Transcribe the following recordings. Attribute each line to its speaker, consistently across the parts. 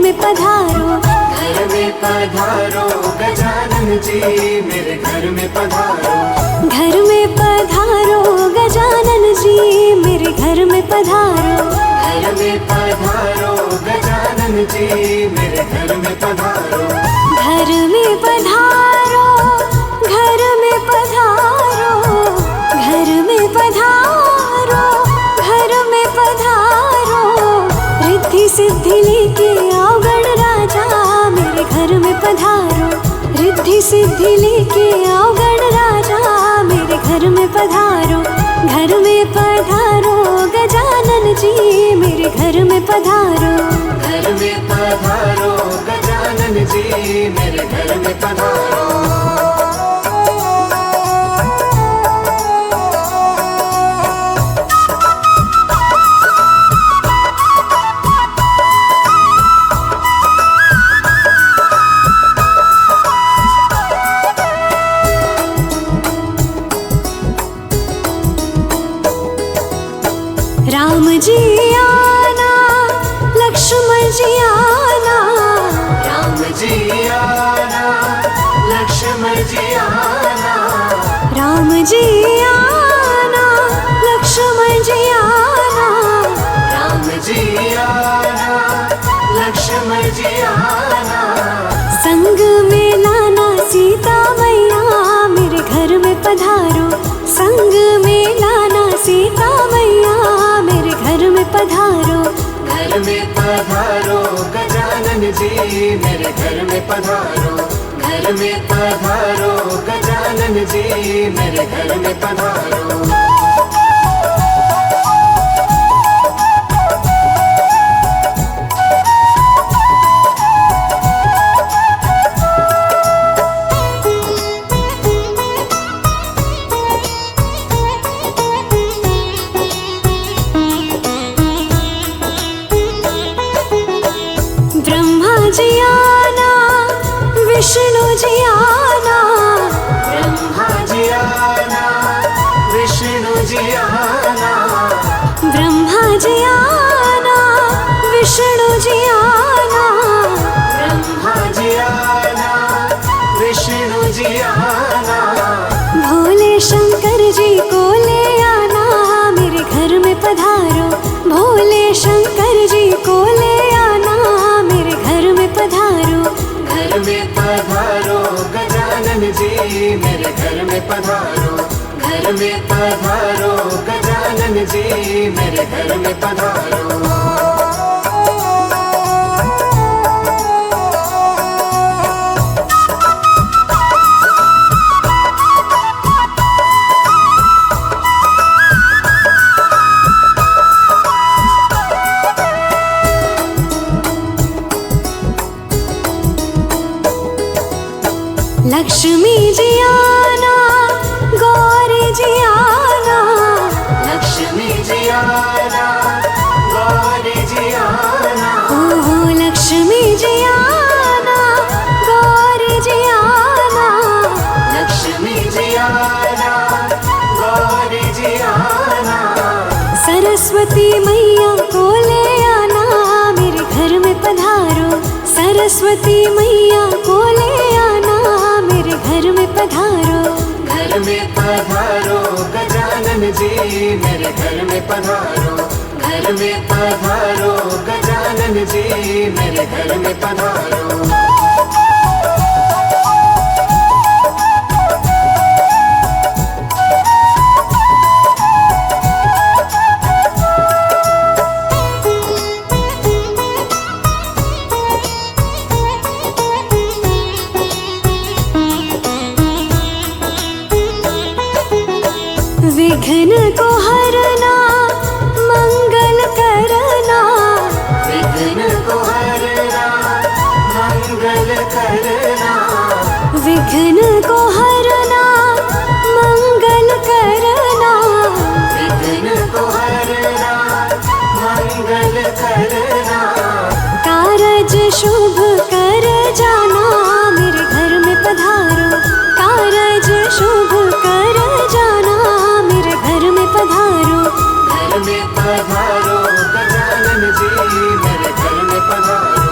Speaker 1: में पधारो।
Speaker 2: घर में पधारो गजानन जी मेरे घर में पधारो।
Speaker 1: घर में पधारो गजानन जी मेरे घर में पधारो।
Speaker 2: घर में पधारो गजानन जी मेरे घर में पधारो।
Speaker 1: घर में पधारो, घर में पधारो, घर में पधारो, घर में पधारो। रिद्धि सिद्धि लेके आओ गणराजा मेरे घर में पधारो। रिद्धि सिद्धि लेके आओ गणराजा मेरे घर में पधारो। घर में पधारो गजानन जी मेरे घर में पधारो।
Speaker 2: घर में पधारो गजानन जी मेरे घर में पधारो।
Speaker 1: राम जी आना, लक्ष्मण जी आना।
Speaker 2: राम जी आना, लक्ष्मण जी आना।
Speaker 1: राम जी आना, लक्ष्मण जी आना।
Speaker 2: राम जी आना, लक्ष्मण जी आना।
Speaker 1: संग में लाना सीता मैया मेरे घर में पधारो। संग में लाना सीता मैया मेरे घर में पधारो।
Speaker 2: घर में पधारो गजानन जी मेरे घर में पधारो। घर में पधारो गजानन जी मेरे घर में पधारो।
Speaker 1: ब्रह्मा जी आना, विष्णु जी आना।
Speaker 2: ब्रह्मा जी आना, विष्णु जी आना।
Speaker 1: ब्रह्मा जी आना, विष्णु जी आना।
Speaker 2: ब्रह्मा जी आना, विष्णु जी आना।
Speaker 1: भोले शंकर जी को ले आना मेरे घर में पधारो। भोले शंकर जी को ले आना मेरे घर में पधारो।
Speaker 2: घर में पधारो गजानन जी मेरे घर में पधारो। घर में पधारो गजानन जी मेरे घर में पधारो।
Speaker 1: लक्ष्मी जी आना, गौरी जी आना।
Speaker 2: लक्ष्मी जी आना, गौरी जी आना।
Speaker 1: ओहो लक्ष्मी जी आना, गौरी जी आना।
Speaker 2: लक्ष्मी जी आना, गौरी जी आना।
Speaker 1: सरस्वती मैया को ले आना मेरे घर में पधारो। सरस्वती मैया को ले आना मेरे घर में पधारो।
Speaker 2: घर में पधारो गजानन जी मेरे घर में पधारो। घर में पधारो गजानन जी मेरे घर में पधारो।
Speaker 1: विघ्न को हरना, मंगल करना।
Speaker 2: विघ्न को हरना, मंगल करना।
Speaker 1: विघ्न को हरना, मंगल करना।
Speaker 2: विघ्न को हरना, मंगल करना।
Speaker 1: कारज शुभ कर जाना मेरे घर में पधारो। कारज शुभ कर जाना मेरे घर में पधारो।
Speaker 2: घर में पधारो गजानन जी मेरे घर में पधारो।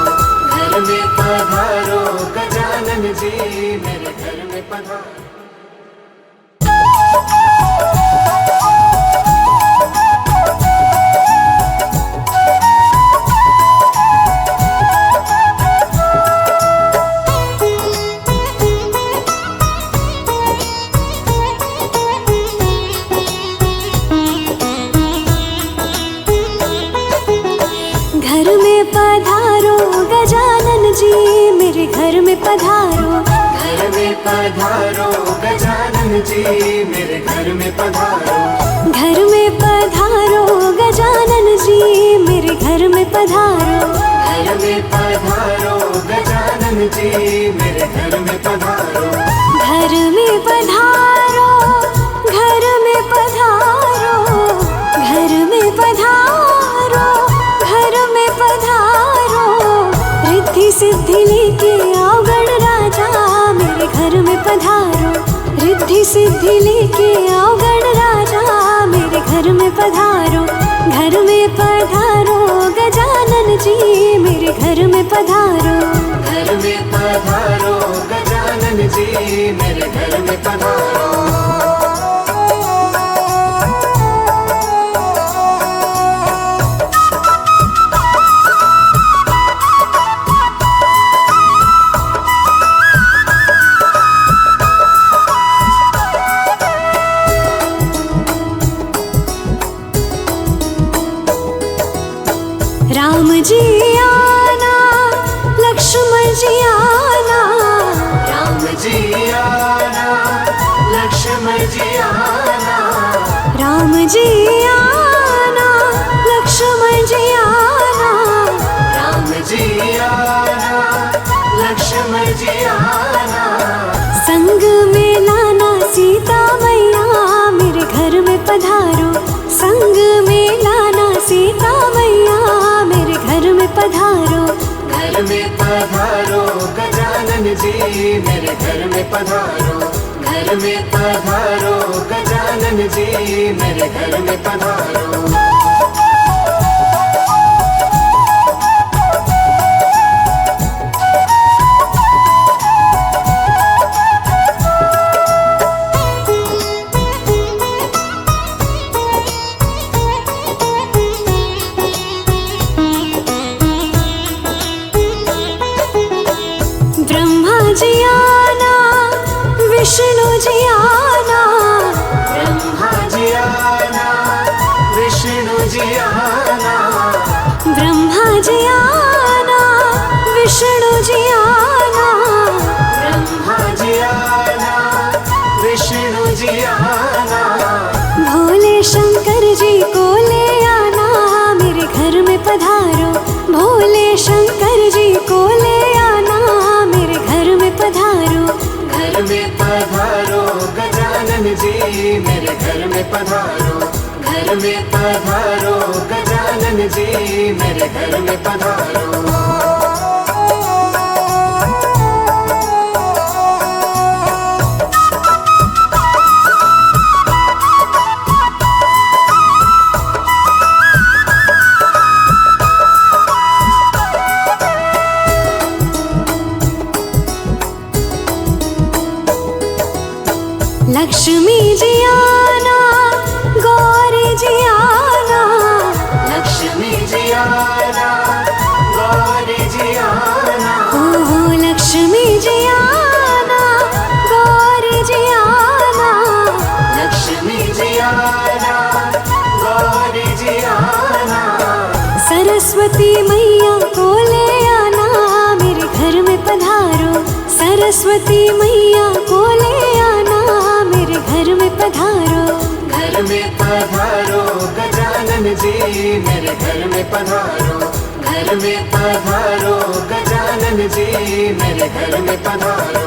Speaker 2: मेरे घर में पधारो।
Speaker 1: घर में पधारो गजानन जी, मेरे घर में पधारो।
Speaker 2: घर में पधारो गजानन जी, मेरे घर में पधारो।
Speaker 1: घर में पधारो गजानन जी, मेरे घर में पधारो।
Speaker 2: घर में पधारो गजानन जी, मेरे घर में पधारो।
Speaker 1: घर में पधारो, घर में पधारो, घर में पधारो, घर में पधारो। रिद्धि सिद्धि लेके आओ गण राजा, मेरे घर में पधारो। रिद्धि सिद्धि लेके आओ गण राजा, मेरे घर में पधारो। घर में पधारो गजानन जी, मेरे घर में पधारो।
Speaker 2: घर में पधारो गजानन जी, मेरे घर में पधारो।
Speaker 1: राम जी आना, लक्ष्मण जी आना।
Speaker 2: राम जी आना, लक्ष्मण जी आना।
Speaker 1: राम जी आना, लक्ष्मण जी आना।
Speaker 2: राम जी आना, लक्ष्मण जी आना।
Speaker 1: संग में लाना सीता मैया, मेरे घर में पधारो। संग में लाना सीता मैया, मेरे घर में पधारो।
Speaker 2: घर में पधारो गजानन जी, मेरे घर में पधारो। घर में पधारो गजानन जी, मेरे घर में पधारो।
Speaker 1: जी आना, विष्णु जी आना।
Speaker 2: ब्रह्मा जी आना, विष्णु जी आना।
Speaker 1: ब्रह्मा जी आना, विष्णु जी आना।
Speaker 2: ब्रह्मा जी आना, विष्णु जी आना।
Speaker 1: भोले शंकर जी को ले आना, मेरे घर में पधारो। भोले शंकर जी को ले आना, मेरे घर में पधारो।
Speaker 2: घर में पधारो गजानन जी, मेरे घर में पधारो। घर में पधारो गजानन जी, मेरे घर में पधारो।
Speaker 1: लक्ष्मी जी आना, गौरी जी आना।
Speaker 2: लक्ष्मी जी आना, गौरी जी आना।
Speaker 1: ओहो लक्ष्मी जी आना, गौरी जी आना।
Speaker 2: लक्ष्मी जी आना, गौरी जी आना।
Speaker 1: सरस्वती मैया को ले आना, मेरे घर में पधारो। सरस्वती मैया को ले आना, मेरे घर में पधारो।
Speaker 2: घर में पधारो गजानन जी, मेरे घर में पधारो। घर में पधारो गजानन जी, मेरे घर में पधारो।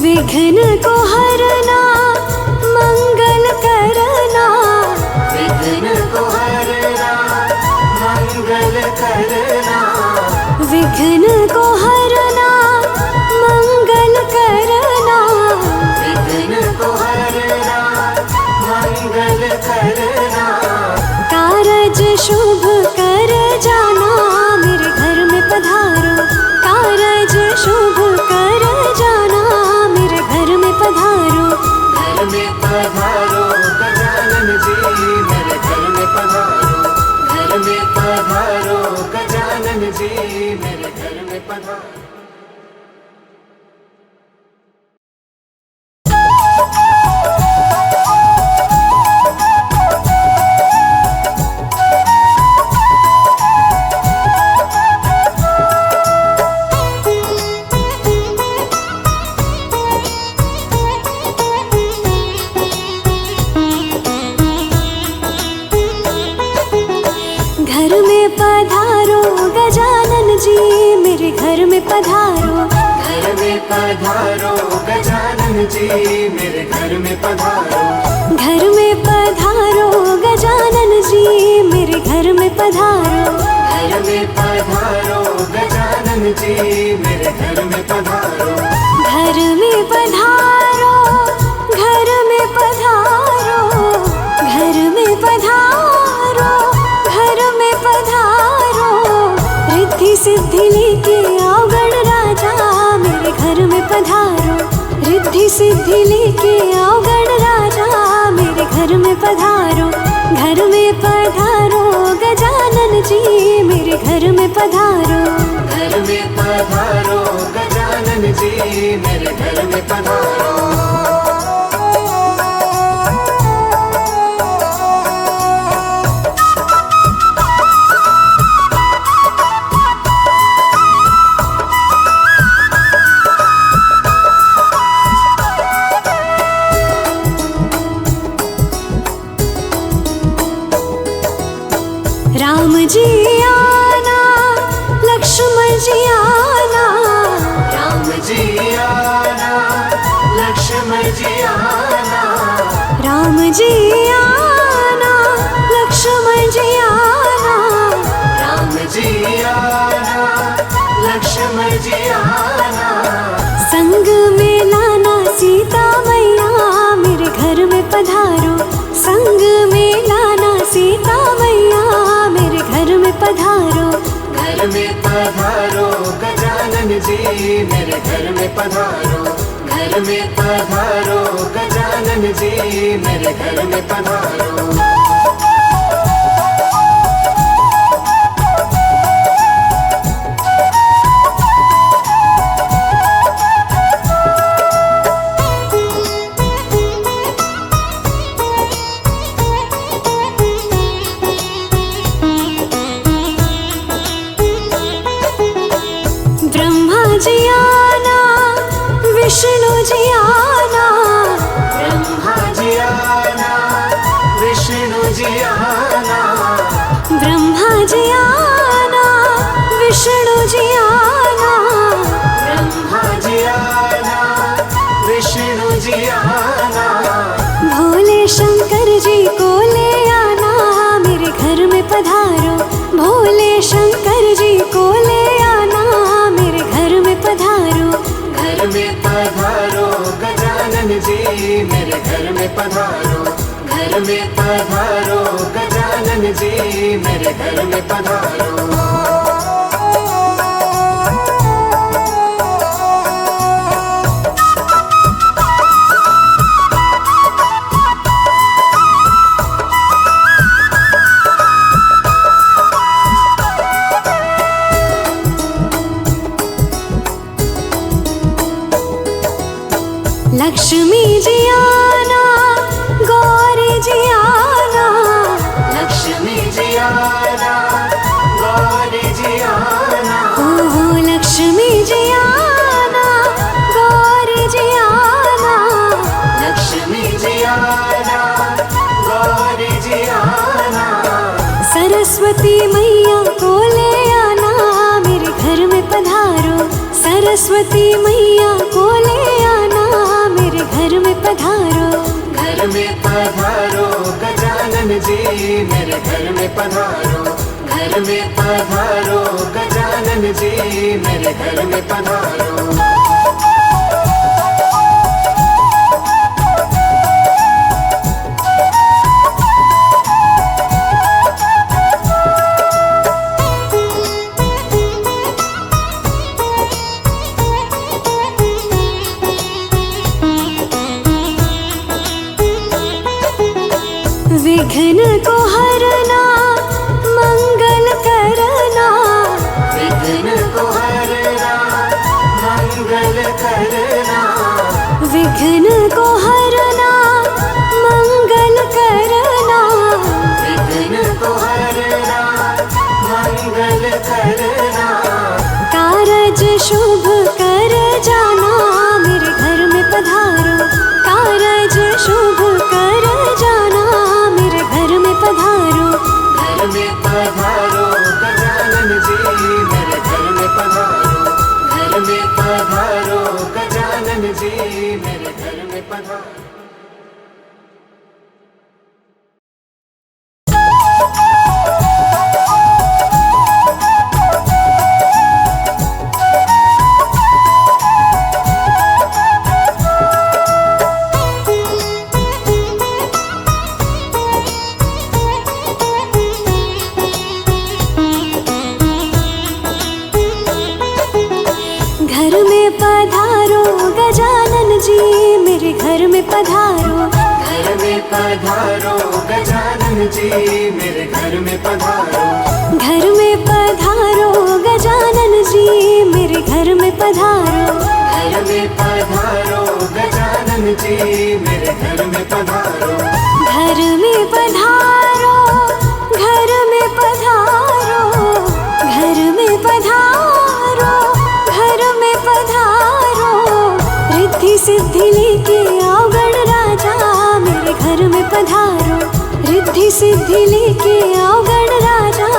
Speaker 1: विघ्न को हरना, मंगल करना।
Speaker 2: विघ्न को हरना, मंगल मंगल करना,
Speaker 1: विघ्न को हरना मंगल करना,
Speaker 2: विघ्न को हरना मंगल करना,
Speaker 1: कारज शुभ कर जाना मेरे घर में पधारो, कारज शुभ कर जाना मेरे घर में पधारो,
Speaker 2: घर में पधारो गजानन जी मेरे घर में पधारो, घर में पधारो गजानन जी मेरे घर में पधारो।
Speaker 1: घर में पधारो गजानन जी मेरे घर में पधारो,
Speaker 2: घर में पधारो गजानन जी मेरे घर में पधारो,
Speaker 1: घर में पधारो गजानन जी मेरे घर में पधारो,
Speaker 2: घर में पधारो गजानन जी मेरे घर में पधारो,
Speaker 1: घर में पधारो, घर में पधारो, घर में पधारो, घर में पधारो, रिद्धि सिद्धि लेके आओ गण राजा मेरे घर में पधारो, रिद्धि सिद्धि लेके आओ गण राजा मेरे घर में पधारो, घर में पधारो गजानन जी मेरे घर में पधारो,
Speaker 2: घर में पधारो गजानन जी मेरे घर में पधारो।
Speaker 1: राम जी आना लक्ष्मण जी आना,
Speaker 2: राम जी आना लक्ष्मण जी आना,
Speaker 1: राम जी आना लक्ष्मण जी आना,
Speaker 2: राम जी आना लक्ष्मण जी आना,
Speaker 1: संग में लाना सीता मैया मेरे घर में पधारो, संग में लाना सीता मैया मेरे घर में पधारो,
Speaker 2: घर में पधारो गजानन जी मेरे घर में पधारो, घर में पधारो गजानन जी मेरे घर में पधारो।
Speaker 1: ब्रह्मा जी आना विष्णु जी आना,
Speaker 2: ब्रह्मा जी आना विष्णु जी आना,
Speaker 1: ब्रह्मा जी आना विष्णु जी आना,
Speaker 2: ब्रह्मा जी आना विष्णु जी आना,
Speaker 1: भोले शंकर जी को ले आना मेरे घर में पधारो, भोले शंकर जी को ले आना मेरे घर में पधारो,
Speaker 2: घर में पधारो गजानन जी मेरे घर में पधारो, घर में पधारो गजानन जी मेरे घर में पधारो।
Speaker 1: लक्ष्मी जी आना गौरी जी आना,
Speaker 2: लक्ष्मी जी आना गौरी जी आना,
Speaker 1: ओहो लक्ष्मी जी आना गौरी जी आना,
Speaker 2: लक्ष्मी जी आना गौरी जी आना,
Speaker 1: सरस्वती मैया को ले आना मेरे घर में पधारो, सरस्वती मैया को ले आना मेरे घर में पधारो,
Speaker 2: घर में पधारो गजानन जी मेरे घर में पधारो, घर में पधारो गजानन जी मेरे घर में पधारो।
Speaker 1: विघ्न को हरना मंगल करना,
Speaker 2: विघ्न को हरना मंगल करना,
Speaker 1: विघ्न को हरना मंगल करना,
Speaker 2: विघ्न को हरना मंगल करना।
Speaker 1: कारज शुभ कर जाना मेरे घर में पधारो, कारज शुभ कर जाना मेरे घर में पधारो।
Speaker 2: घर में पधारो गजानन जी मेरे घर में पधारो, घर में पधारो गजानन जी मेरे घर में पधारो।
Speaker 1: घर में पधारो गजानन जी मेरे घर में पधारो,
Speaker 2: घर में पधारो गजानन जी मेरे घर में पधारो,
Speaker 1: घर में पधारो गजानन जी मेरे घर में पधारो,
Speaker 2: घर में पधारो गजानन जी मेरे घर में पधारो।
Speaker 1: घर में पधारो, घर में पधारो, घर में पधारो, घर में पधारो। रिद्धि सिद्धि लेके आओ गणराजा मेरे घर में पधारो, रिद्धि सिद्धि लेके आओ गणराजा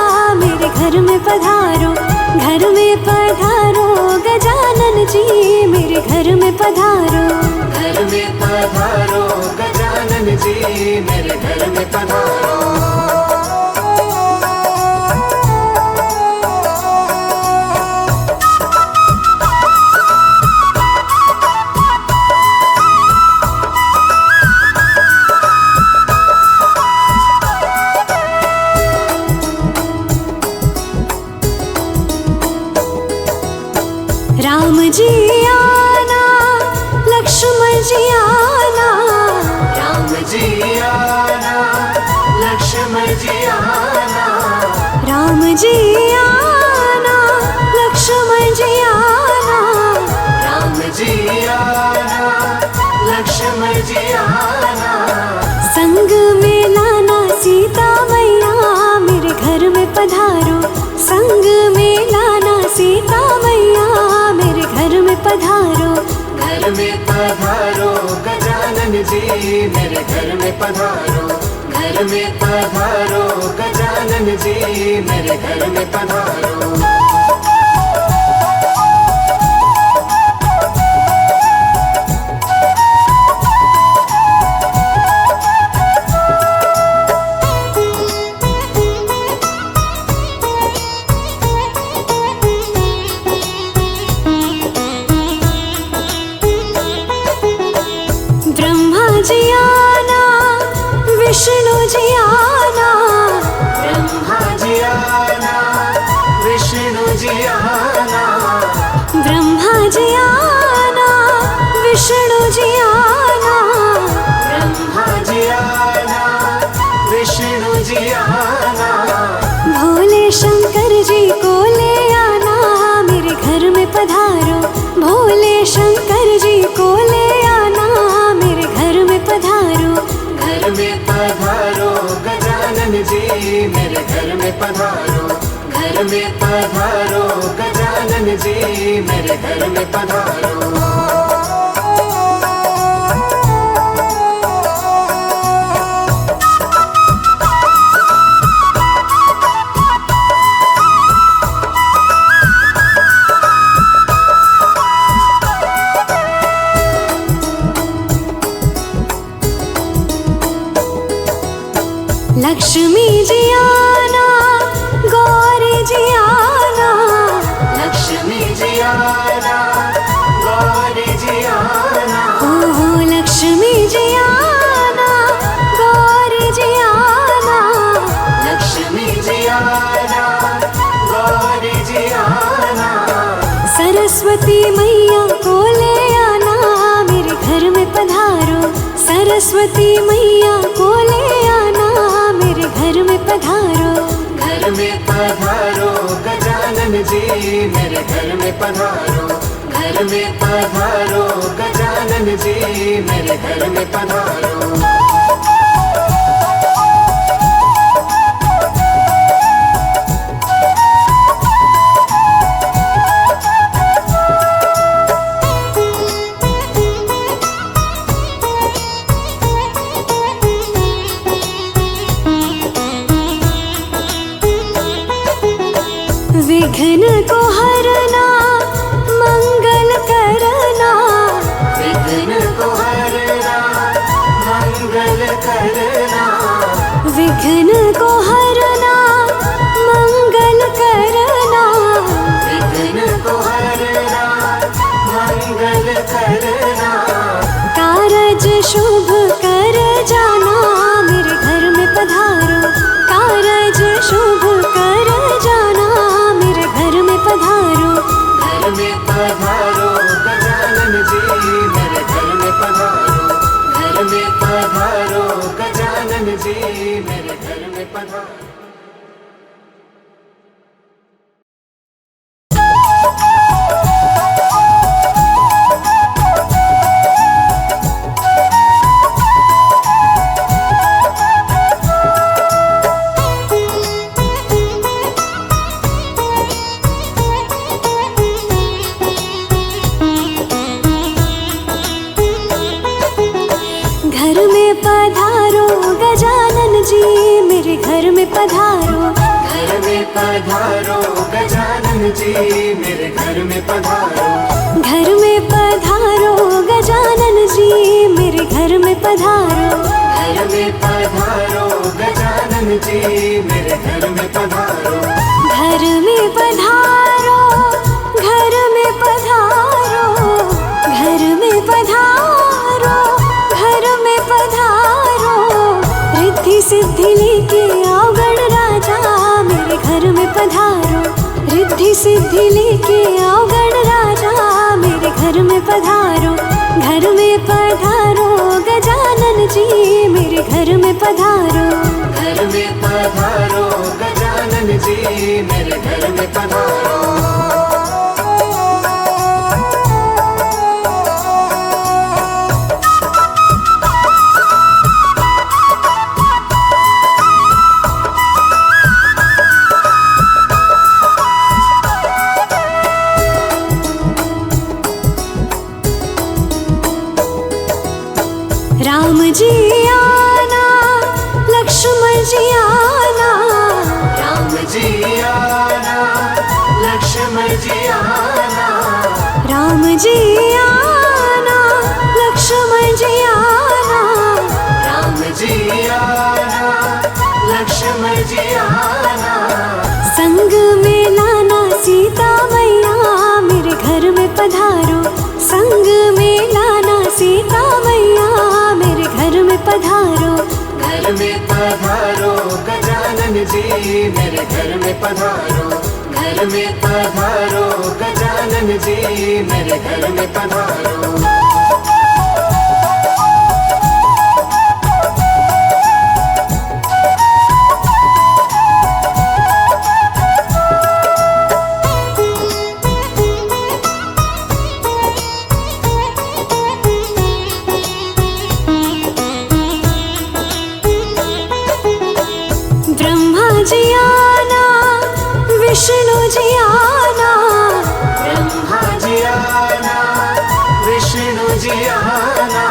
Speaker 1: मेरे घर में पधारो। घर में पधारो गजानन जी मेरे घर में पधारो,
Speaker 2: घर में पधारो गजानन जी मेरे घर में पधारो।
Speaker 1: राम जी आना लक्ष्मण जी आना,
Speaker 2: राम जी आना लक्ष्मण जी आना,
Speaker 1: राम जी आना लक्ष्मण जी आना,
Speaker 2: राम जी आना लक्ष्मण जी आना।
Speaker 1: संग में लाना सीता मैया मेरे घर में पधारो, संग में लाना सीता मैया मेरे घर में पधारो।
Speaker 2: घर में पधारो गजानन जी मेरे घर में पधारो, घर में पधारो गजानन जी मेरे घर में पधारो।
Speaker 1: ब्रह्मा जी आना विष्णु जी आना,
Speaker 2: ब्रह्मा जी आना विष्णु जी आना,
Speaker 1: ब्रह्मा जी आना विष्णु जी आना,
Speaker 2: ब्रह्मा जी आना विष्णु जी आना।
Speaker 1: भोले शंकर जी को ले आना मेरे घर में पधारो, भोले शंकर जी को ले आना मेरे घर में पधारो।
Speaker 2: घर में पधारो गजानन जी मेरे घर में पधारो, घर में पधारो गजानन जी मेरे घर में पधारो।
Speaker 1: लक्ष्मी जी आना गौ सरस्वती मैया को ले आना मेरे घर में पधारो। सरस्वती मैया को ले आना मेरे घर में पधारो।
Speaker 2: घर में पधारो गजानन जी मेरे घर में पधारो। घर में पधारो गजानन जी मेरे घर में पधारो।
Speaker 1: विघ्न को हरना मंगल करना।
Speaker 2: विघ्न को हरना मंगल करना।
Speaker 1: विघ्न को हरना मंगल करना।
Speaker 2: विघ्न को हरना मंगल करना।
Speaker 1: कारज शुभ कर जाना मेरे घर में पधारो। कारज शुभ कर जाना मेरे घर में पधारो।
Speaker 2: घर में पधारो गजानन जी मेरे घर में पधारो। घर में पधारो गजानन जी मेरे घर में पधारो।
Speaker 1: घर में पधारो गजानन जी मेरे घर में पधारो।
Speaker 2: घर में पधारो गजानन जी मेरे घर में पधारो।
Speaker 1: घर में पधारो गजानन जी मेरे घर में पधारो।
Speaker 2: घर में पधारो गजानन जी मेरे घर में पधारो।
Speaker 1: घर में पधारो। घर में पधारो। घर में पधारो। घर में पधारो। रिद्धि सिद्धि लेके आओ गणराजा मेरे घर में पधारो। रिद्धि सिद्धि लेके आओ गणराजा मेरे घर में पधारो। घर में पधारो गजानन जी मेरे घर में पधारो।
Speaker 2: घर में पधारो गजानन जी मेरे घर में पधारो।
Speaker 1: राम जी आना लक्ष्मण जी आना।
Speaker 2: राम जी आना लक्ष्मण जी आना।
Speaker 1: राम जी आना लक्ष्मण जी आना।
Speaker 2: राम जी आना लक्ष्मण जी आना।
Speaker 1: संग में लाना सीता मैया मेरे घर में पधारो। संग में लाना सीता मैया मेरे घर में पधारो।
Speaker 2: घर में पधारो गजानन जी मेरे घर में पधारो। घर में पधारो गजानन जी मेरे घर में पधारो।
Speaker 1: ब्रह्मा जी आना विष्णु जी आना।
Speaker 2: ब्रह्मा जी आना विष्णु जी आना।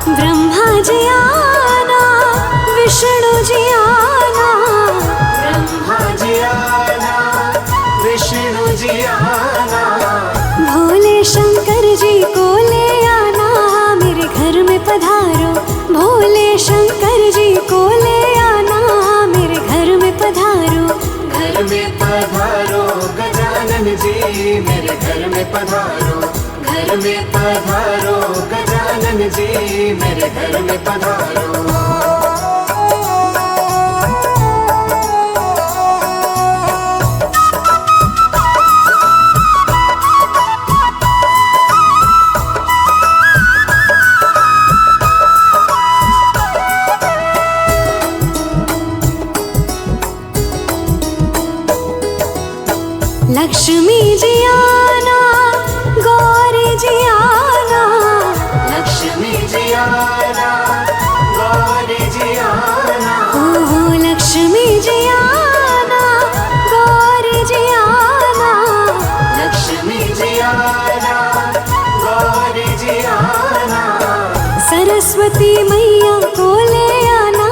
Speaker 1: ब्रह्मा जी आना विष्णु जी आना।
Speaker 2: ब्रह्मा जी आना विष्णु जी आना।
Speaker 1: भोले शंकर जी को ले आना मेरे घर में पधारो। भोले शंकर जी को ले आना मेरे घर में पधारो।
Speaker 2: घर में पधारो गजानन जी मेरे घर में पधारो। घर में पधारो गजानन जी मेरे घर में पधारो।
Speaker 1: लक्ष्मी जी आना, गौरी जी आना,
Speaker 2: लक्ष्मी जी आना, गौरी जी आना,
Speaker 1: ओहो लक्ष्मी जी आना, गौरी जी आना,
Speaker 2: लक्ष्मी जी आना, गौरी जी आना।
Speaker 1: सरस्वती मैया को ले आना,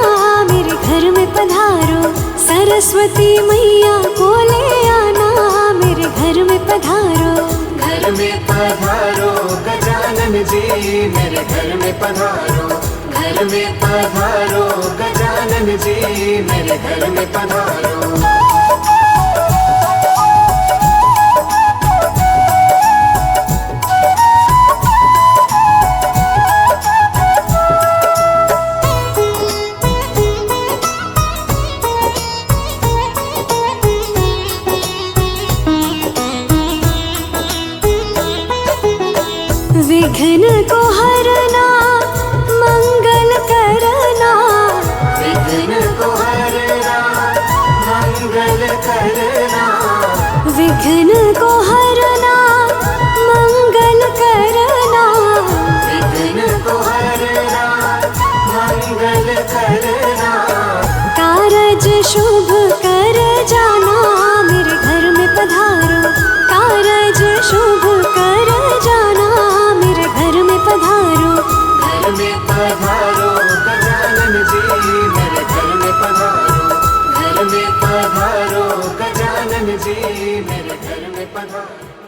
Speaker 1: मेरे घर में पधारो। सरस्वती मैया को ले आना, मेरे घर में पधारो।
Speaker 2: घर में पधारो गजानन जी, मेरे घर में पधारो। घर में पधारो गजानन जी, मेरे घर में पधारो।
Speaker 1: विघ्न को हरना, मंगल करना,
Speaker 2: विघ्न को हरना, मंगल करना,
Speaker 1: विघ्न को हरना, मंगल करना,
Speaker 2: विघ्न को हरना, मंगल करना।
Speaker 1: कारज शुभ कर जाना, मेरे घर में पधारो। कारज शुभ कर जाना, मेरे घर में पधारो।
Speaker 2: घर में पधारो गजानन जी, मेरे घर में पधारो। घर में पधारो गजानन जी, मेरे घर में पधारो।